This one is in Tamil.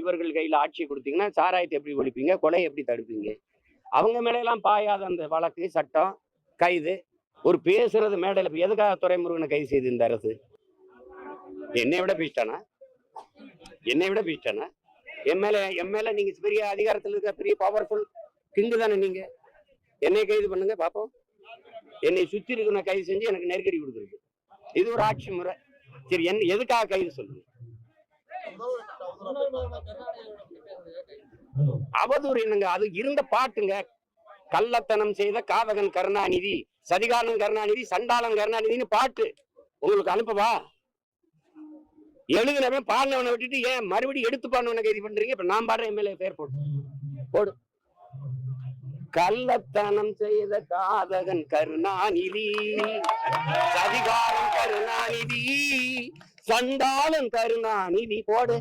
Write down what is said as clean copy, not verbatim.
இவர்கள் கையில ஆட்சி கொடுத்தீங்கன்னா சாராயத்தை எப்படி ஒழிப்பீங்க, கொலையை எப்படி தடுப்பீங்க? அவங்க மேல எல்லாம் பாயாத அந்த வழக்கு, சட்டம், கைது, ஒரு பேசுறது மேடையில எதுக்காக துரைமுருகனை கைது செய்து இந்த அரசு? என்னை விட பேசிட்டானா? என்னை விட பேசிட்டானா? எம்எல்ஏ நீங்க பெரிய அதிகாரத்தில் இருக்க பெரிய பவர்ஃபுல் கிங்கு தானே நீங்க. என்னை கைது பண்ணுங்க பாப்போம். என்னை சுத்தி இருக்கிற கைது செஞ்சு எனக்கு நெருக்கடி கொடுக்குறது இது ஒரு ஆட்சி முறை. சரி, என்ன எதுக்காக கைது சொல்லுங்க? அவதூறு என்னங்க? அது இருந்த பாட்டுங்க. கள்ளத்தனம் செய்த காதகன் கருணாநிதி, சதிகாரன் கருணாநிதி, சண்டாளன் கருணாநிதினு பாட்டு உங்களுக்கு அனுப்பவா? எழுதுனவன் பாடினவனை விட்டுட்டு ஏன் மறுபடியும் எடுத்து பாடினவனை கைது பண்றீங்க? இப்ப நான் பாடுற எம்எல்ஏ பேர் போடு. கள்ளத்தனம் செய்த காதகன் கருணாநிதி, சதிகாரன் கருணாநிதி, சண்டாளன் கருணாநிதி போடு.